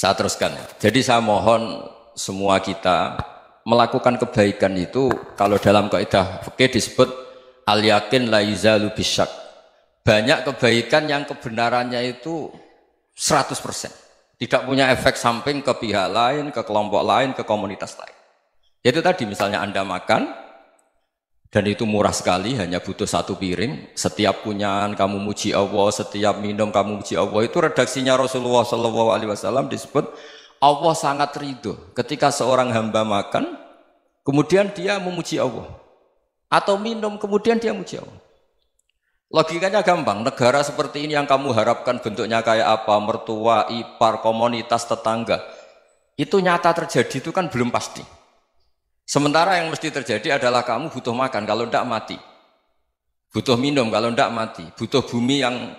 Saya teruskan. Jadi saya mohon semua kita melakukan kebaikan itu kalau dalam kaidah fikih disebut al yakin la yuzalu bisyak. Banyak kebaikan yang kebenarannya itu 100%. Tidak punya efek samping ke pihak lain, ke kelompok lain, ke komunitas lain. Itu tadi misalnya Anda makan dan itu murah sekali, hanya butuh satu piring. Setiap punyaan kamu muji Allah, setiap minum kamu muji Allah. Itu redaksinya Rasulullah SAW disebut Allah sangat ridho ketika seorang hamba makan, kemudian dia memuji Allah. Atau minum, kemudian dia memuji Allah. Logikanya gampang, negara seperti ini yang kamu harapkan bentuknya kayak apa, mertua, ipar, komunitas, tetangga. Itu nyata terjadi itu kan belum pasti. Sementara yang mesti terjadi adalah kamu butuh makan, kalau tidak mati. Butuh minum, kalau tidak mati. Butuh bumi yang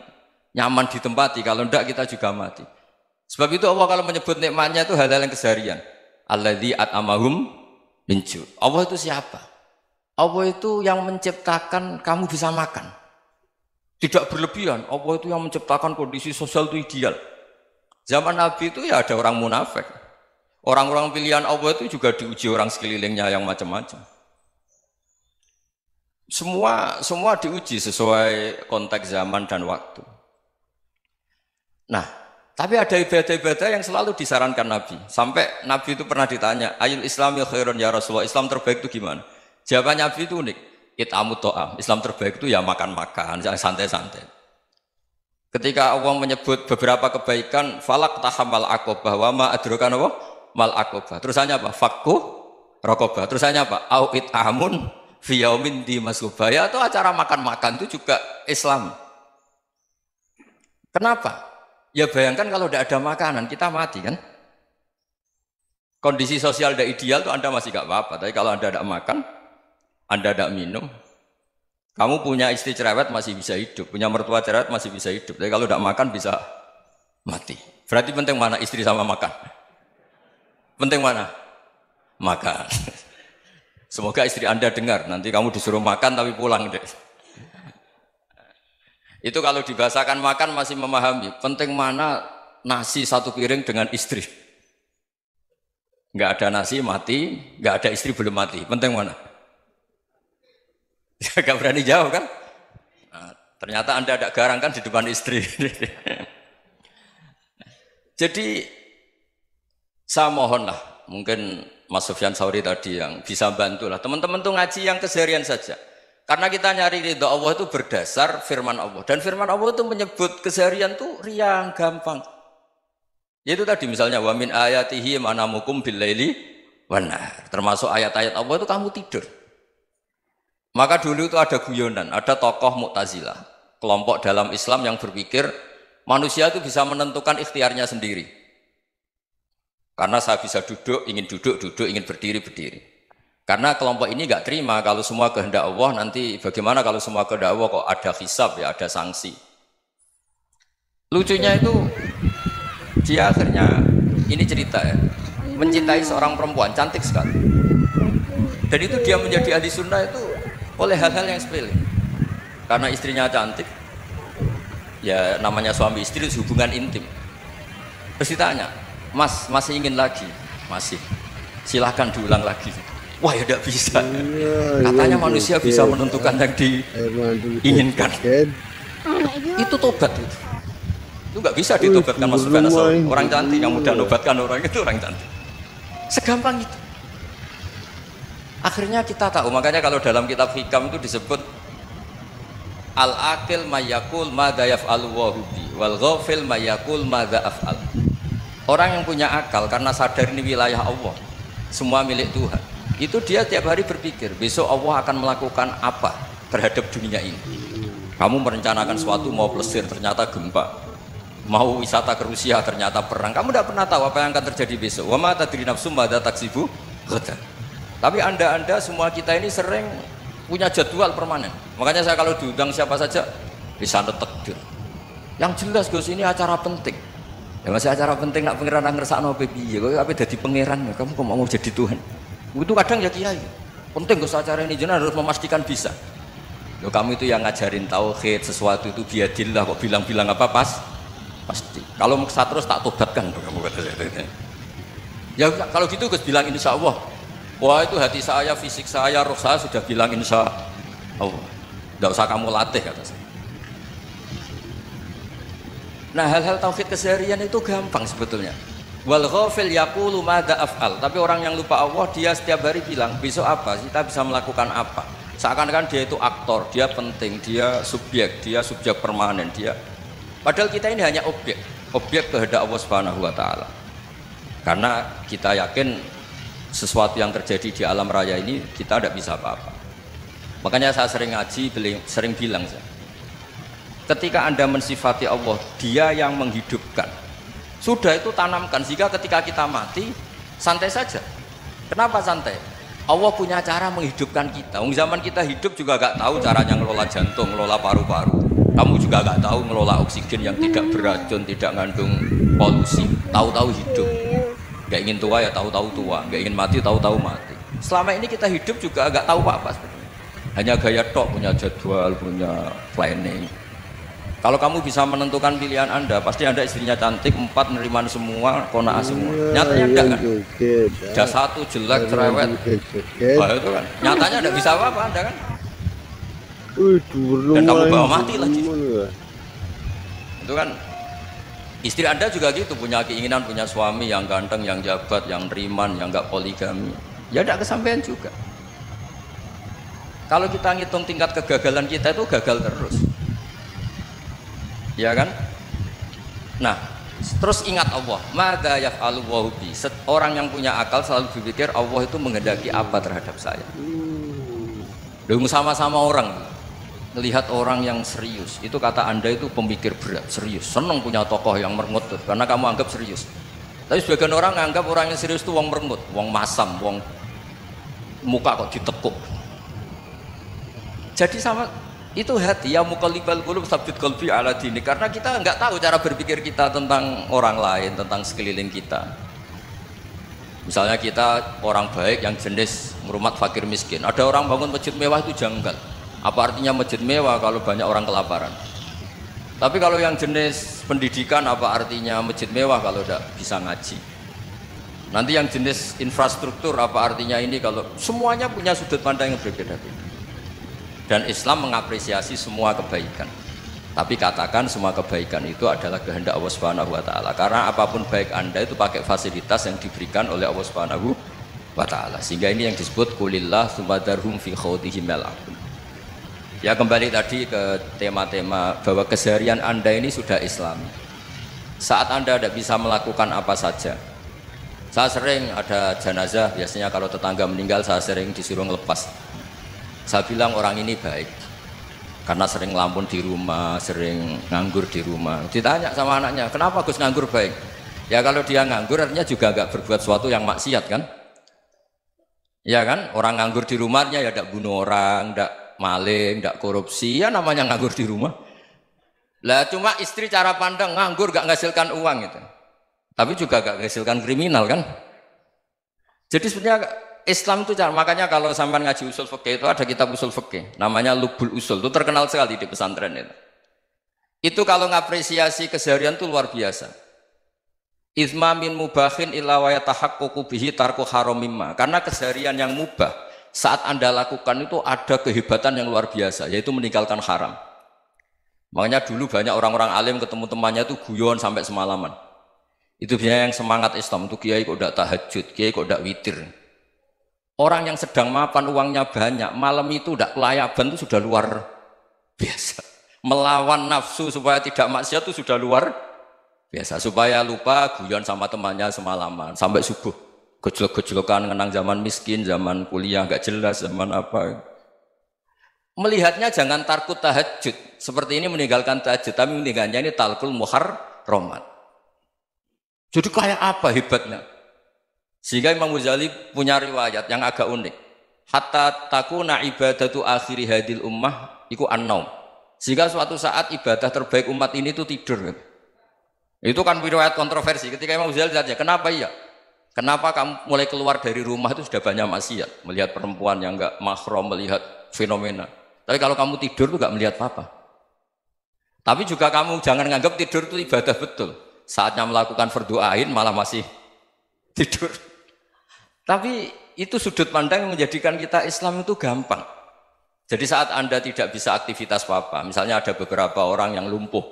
nyaman ditempati, kalau tidak kita juga mati. Sebab itu Allah kalau menyebut nikmatnya itu hal-hal yang keseharian. Alladzi at'amahum min ju'. Allah itu siapa? Allah itu yang menciptakan kamu bisa makan. Tidak berlebihan. Allah itu yang menciptakan kondisi sosial itu ideal. Zaman Nabi itu ya ada orang munafik. Orang-orang pilihan Allah itu juga diuji orang sekelilingnya yang macam-macam. Semua diuji sesuai konteks zaman dan waktu. Nah, tapi ada ibadah-ibadah yang selalu disarankan Nabi. Sampai Nabi itu pernah ditanya, ayul islami khairun ya Rasulullah, Islam terbaik itu gimana? Jawaban Nabi itu unik. It'amut to'am. Islam terbaik itu ya makan-makan, jangan santai-santai. Ketika Allah menyebut beberapa kebaikan, falak tahamal aqobah wa ma adrokan apa? Mal aqobah. Terusannya apa? Fakku raqobah. Terusannya apa? Au it'amun fi yaumin di masubah. Ya, itu acara makan-makan itu juga Islam. Kenapa? Ya bayangkan kalau tidak ada makanan, kita mati kan? Kondisi sosial tidak ideal itu Anda masih gak apa-apa. Tapi kalau Anda tidak makan, Anda tidak minum, kamu punya istri cerewet masih bisa hidup, punya mertua cerewet masih bisa hidup. Tapi kalau tidak makan bisa mati. Berarti penting mana istri sama makan? Penting mana? Makan. Semoga istri Anda dengar, nanti kamu disuruh makan tapi pulang deh. Itu kalau dibahasakan makan masih memahami. Penting mana nasi satu piring dengan istri. Nggak ada nasi mati, nggak ada istri belum mati. Penting mana? Gak berani jawab kan? Nah, ternyata Anda ada garang kan di depan istri. Jadi saya mohonlah, mungkin Mas Sufyan Sauri tadi yang bisa bantulah. Teman-teman tuh ngaji yang keseharian saja. Karena kita nyari ridha Allah itu berdasar firman Allah. Dan firman Allah itu menyebut keseharian tuh riang, gampang. Yaitu tadi misalnya wa min ayatihi manamukum bil laili wan nahar. Termasuk ayat-ayat Allah itu kamu tidur. Maka dulu itu ada guyonan, ada tokoh Mu'tazilah, kelompok dalam Islam yang berpikir manusia itu bisa menentukan ikhtiarnya sendiri. Karena saya bisa duduk, ingin berdiri. Karena kelompok ini nggak terima kalau semua kehendak Allah, nanti bagaimana kalau semua kehendak Allah kok ada hisab ya, ada sanksi. Lucunya itu dia akhirnya, ini cerita ya, mencintai seorang perempuan cantik sekali. Dan itu dia menjadi ahli sunnah itu oleh hal-hal yang sepele. Karena istrinya cantik, ya namanya suami istri hubungan intim. Terus ditanya, Mas, masih ingin lagi? Masih. Silahkan diulang lagi. Wah, ya tidak bisa. Katanya manusia bisa menentukan yang diinginkan. Itu tobat itu. Itu nggak bisa ditobatkan Mas Sufyan Sauri. Orang cantik yang mudah nobatkan orang itu orang cantik. Segampang itu. Akhirnya kita tahu, makanya kalau dalam kitab hikam itu disebut al-aqil mayyakul madza yaf'alu wa bi wal ghafil mayyakul madza af'al. Orang yang punya akal karena sadar ini wilayah Allah, semua milik Tuhan, itu dia tiap hari berpikir besok Allah akan melakukan apa, terhadap dunia ini. Kamu merencanakan sesuatu mau plesir ternyata gempa, mau wisata ke Rusia ternyata perang. Kamu tidak pernah tahu apa yang akan terjadi besok. Wa ma tadri nafsum madza taksibu ghadan. Tapi anda semua kita ini sering punya jadwal permanen. Makanya saya kalau diundang siapa saja bisa takdir. Yang jelas Gus ini acara penting. Ya masih acara penting nak pangeran ngersakno piye. Kowe ape dadi pangeran ya kamu kok mau jadi Tuhan. Itu kadang ya kiai. Penting Gus acara ini jenengan harus memastikan bisa. Loh, kamu itu yang ngajarin tauhid, sesuatu itu biadillah kok bilang-bilang apa pasti. Kalau maksa terus tak tobatkan kamu kata. Ya kalau gitu Gus bilang insya Allah. Wah itu hati saya, fisik saya, roh saya sudah bilang insya Allah. Tidak usah kamu latih kata saya. Nah hal-hal tauhid keseharian itu gampang sebetulnya. Wal ghafil yaqulu madza af'al. Tapi orang yang lupa Allah dia setiap hari bilang besok apa? Kita bisa melakukan apa? Seakan-akan dia itu aktor, dia penting, dia subjek permanen, dia. Padahal kita ini hanya objek kehendak Allah Subhanahu wa taala. Karena kita yakin sesuatu yang terjadi di alam raya ini kita tidak bisa apa-apa. Makanya saya sering ngaji, sering bilang saya. Ketika Anda mensifati Allah, dia yang menghidupkan. Sudah itu tanamkan, sehingga ketika kita mati, santai saja. Kenapa santai? Allah punya cara menghidupkan kita. Zaman kita hidup juga gak tahu caranya ngelola jantung, ngelola paru-paru. Kamu juga gak tahu ngelola oksigen yang tidak beracun, tidak mengandung polusi. Tahu-tahu hidup. Gak ingin tua ya tahu-tahu tua, gak ingin mati tahu-tahu mati. Selama ini kita hidup juga gak tahu apa-apa sebenarnya. Hanya gaya tok, punya jadwal, punya planning. Kalau kamu bisa menentukan pilihan Anda, pasti Anda istrinya cantik, 4 neriman semua, kona'ah semua. Nyatanya enggak kan? Ada 1 jelek, cerewet. Wah itu kan. Nyatanya enggak bisa apa-apa Anda kan? Dan kamu bawa mati lagi. Itu kan. Istri Anda juga gitu, punya keinginan, punya suami yang ganteng, yang jabat, yang neriman, yang enggak poligami. Ya enggak kesampaian juga. Kalau kita ngitung tingkat kegagalan kita itu gagal terus. Ya kan? Nah, terus ingat Allah. Madza yaf'alu wa bi. Orang yang punya akal selalu berpikir Allah itu menghendaki apa terhadap saya. Dong sama-sama orang melihat orang yang serius. Itu kata Anda itu pemikir berat, serius. Senang punya tokoh yang merengut karena kamu anggap serius. Tapi sebagian orang anggap orang yang serius itu wong merengut, wong masam, wong muka kok ditekuk. Jadi sama itu hati ya muqallibal qulub tsabbit qalbi ala dinik, karena kita enggak tahu cara berpikir kita tentang orang lain, tentang sekeliling kita. Misalnya kita orang baik yang jenis ngurmat fakir miskin, ada orang bangun masjid mewah itu janggal. Apa artinya masjid mewah kalau banyak orang kelaparan? Tapi kalau yang jenis pendidikan, apa artinya masjid mewah kalau tidak bisa ngaji? Nanti yang jenis infrastruktur, apa artinya ini kalau semuanya punya sudut pandang yang berbeda-beda. Dan Islam mengapresiasi semua kebaikan. Tapi katakan semua kebaikan itu adalah kehendak Allah Subhanahu wa taala. Karena apapun baik Anda itu pakai fasilitas yang diberikan oleh Allah Subhanahu wa taala. Sehingga ini yang disebut kulillah sumadarhum fi khawdihim yal'abun. Ya kembali tadi ke tema-tema bahwa keseharian Anda ini sudah Islami. Saat Anda tidak bisa melakukan apa saja. Saya sering ada jenazah, biasanya kalau tetangga meninggal saya sering disuruh ngelepas. Saya bilang orang ini baik karena sering ngelamun di rumah, sering nganggur di rumah. Ditanya sama anaknya, kenapa Gus nganggur baik? Ya kalau dia nganggur artinya juga agak berbuat sesuatu yang maksiat kan? Ya kan, orang nganggur di rumahnya ya tidak bunuh orang, tidak maling, tidak korupsi, ya namanya nganggur di rumah. Lah cuma istri cara pandang nganggur gak menghasilkan uang itu, tapi juga gak menghasilkan kriminal kan? Jadi sebenarnya Islam itu cara, makanya kalau sampai ngaji usul fikih itu ada kitab usul fikih namanya Lubul Usul, itu terkenal sekali di pesantren itu. Itu kalau ngapresiasi keseharian itu luar biasa. Izma min mubahin illa wa yatahaqququ bihi tarku haramimma. Karena keseharian yang mubah saat Anda lakukan itu ada kehebatan yang luar biasa, yaitu meninggalkan haram. Makanya dulu banyak orang-orang alim ketemu temannya itu guyon sampai semalaman. Itu biasanya yang semangat Islam itu kiai kok tidak tahajud, kiai kok tidak witir. Orang yang sedang mapan uangnya banyak, malam itu tidak kelayaban itu sudah luar biasa. Melawan nafsu supaya tidak maksiat itu sudah luar biasa. Supaya lupa guyon sama temannya semalaman sampai subuh. Gejolak-gejolokan kenang zaman miskin, zaman kuliah nggak jelas, zaman apa. Melihatnya jangan tarkut tahajud. Seperti ini meninggalkan tahajud, tapi meninggalnya ini talkul muharramat. Jadi kayak apa hebatnya? Sehingga Imam Ghazali punya riwayat yang agak unik. Hatta takuna ibadatu akhiri hadil ummah iku an-naum. Sehingga suatu saat ibadah terbaik umat ini itu tidur. Itu kan riwayat kontroversi. Ketika Imam Ghazali tanya, kenapa iya? Kenapa kamu mulai keluar dari rumah itu sudah banyak maksiat? Melihat perempuan yang enggak mahram, melihat fenomena. Tapi kalau kamu tidur itu enggak melihat apa-apa. Tapi juga kamu jangan nganggap tidur itu ibadah betul. Saatnya melakukan fardu ain malah masih tidur. Tapi itu sudut pandang yang menjadikan kita Islam itu gampang. Jadi saat Anda tidak bisa aktivitas apa-apa, misalnya ada beberapa orang yang lumpuh.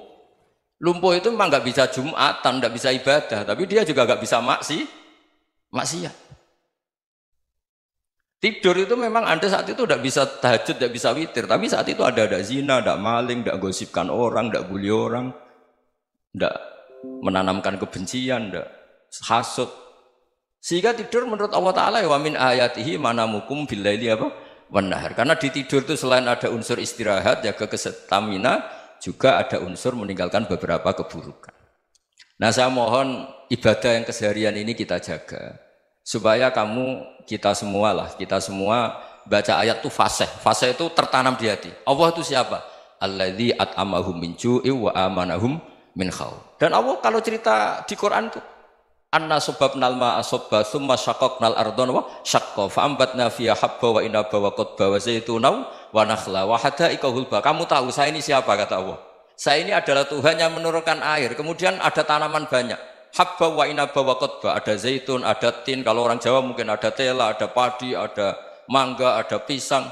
Lumpuh itu memang nggak bisa Jumatan, nggak bisa ibadah, tapi dia juga nggak bisa maksiat. Tidur itu memang Anda saat itu tidak bisa tahajud, tidak bisa witir, tapi saat itu ada zina, ada maling, tidak gosipkan orang, tidak bully orang, tidak menanamkan kebencian, tidak hasud. Sehingga tidur menurut Allah Ta'ala wa min ayatihi manamukum billaili apa? Wan-nahar. Karena di tidur itu selain ada unsur istirahat, jaga kestamina, juga ada unsur meninggalkan beberapa keburukan. Nah saya mohon ibadah yang keseharian ini kita jaga. Supaya kita semua baca ayat itu fasih. Fasih itu tertanam di hati. Allah itu siapa? Alladzi at'amahum min ju'i wa amanahum min khauf. Dan Allah kalau cerita di Quran itu anna sababnal ma'a sabba tsumma syaqqaqnal ardha wa syaqqa fa ambatna fiha habba wa inaba wa qadba wa zaituna wa nakhla wa hada'iqa hulba. Kamu tahu saya ini siapa kata Allah? Saya ini adalah Tuhan yang menurunkan air. Kemudian ada tanaman banyak. Habba wa inaba wa qadba, ada zaitun, ada tin, kalau orang Jawa mungkin ada tela, ada padi, ada mangga, ada pisang.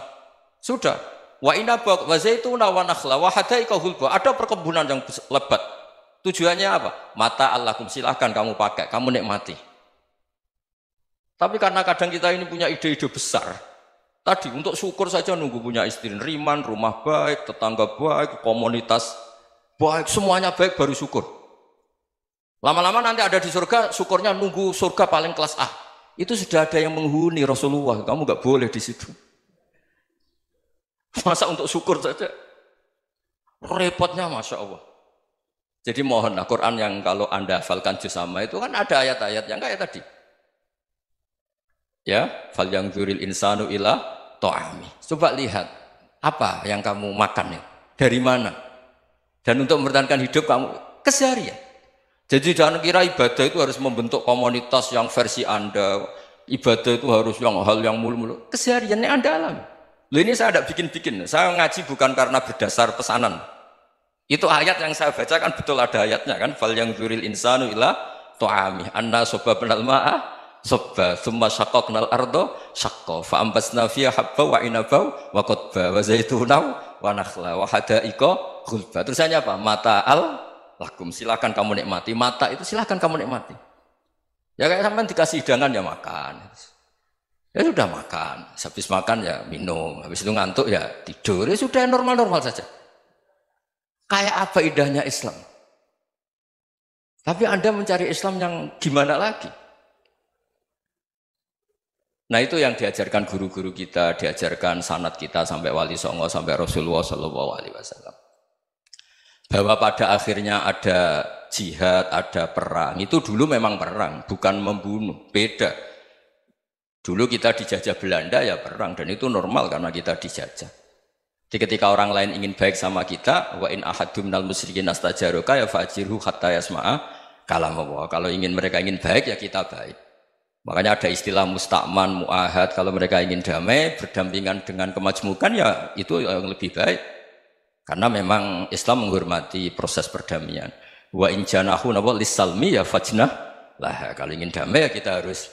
Sudah. Wa inaba wa zaituna wa nakhla wa hada'iqa hulba, ada perkebunan yang lebat. Tujuannya apa? Mata Allahkum, silahkan kamu pakai, kamu nikmati. Tapi karena kadang kita ini punya ide-ide besar. Tadi untuk syukur saja nunggu punya istri riman, rumah baik, tetangga baik, komunitas baik, semuanya baik baru syukur. Lama-lama nanti ada di surga, syukurnya nunggu surga paling kelas A. Itu sudah ada yang menghuni Rasulullah, kamu nggak boleh di situ. Masa untuk syukur saja? Repotnya Masya Allah. Jadi mohonlah Quran yang kalau Anda hafalkan juz sama itu kan ada ayat-ayat yang kayak tadi. Ya, fal yang dzuril insanu ila ta'ami. Coba lihat apa yang kamu makan ya? Dari mana? Dan untuk mempertahankan hidup kamu keseharian. Jadi jangan kira ibadah itu harus membentuk komunitas yang versi Anda. Ibadah itu harus yang hal yang mulu-mulu. Kesehariannya Anda alami. Loh ini saya tidak bikin-bikin. Saya ngaji bukan karena berdasar pesanan. Itu ayat yang saya baca kan betul ada ayatnya kan. Fal yang dzuril insanu ila ta'ami. Anna sababnal ma'a sabba. Thumma syaqqaqnal ardo syaqqa. Fa ambasna fiha habba wa inaba wa qadba wa zaituna wa nakhla wa hada'iqa ghulba. Terusannya apa? Mata'al lakum, silakan kamu nikmati. Mata itu silakan kamu nikmati. Ya kayak sampean dikasih hidangan ya makan. Ya sudah makan. Habis makan ya minum. Habis itu ngantuk ya tidur. Ya sudah normal-normal saja. Kayak apa indahnya Islam. Tapi Anda mencari Islam yang gimana lagi? Nah itu yang diajarkan guru-guru kita, diajarkan sanad kita sampai Wali Songo, sampai Rasulullah SAW. Bahwa pada akhirnya ada jihad, ada perang. Itu dulu memang perang, bukan membunuh. Beda. Dulu kita dijajah Belanda ya perang, dan itu normal karena kita dijajah. Jadi ketika orang lain ingin baik sama kita, wa in ahadum minal musyrikin astajaruka ya fajirhu hatta yasma'a kalam Allah. Kalau mereka ingin baik ya kita baik. Makanya ada istilah musta'man, mu'ahad. Kalau mereka ingin damai, berdampingan dengan kemajmukan ya itu yang lebih baik. Karena memang Islam menghormati proses perdamaian. Wa in janahu lis-salmi ya fajnah lah. Kalau ingin damai ya kita harus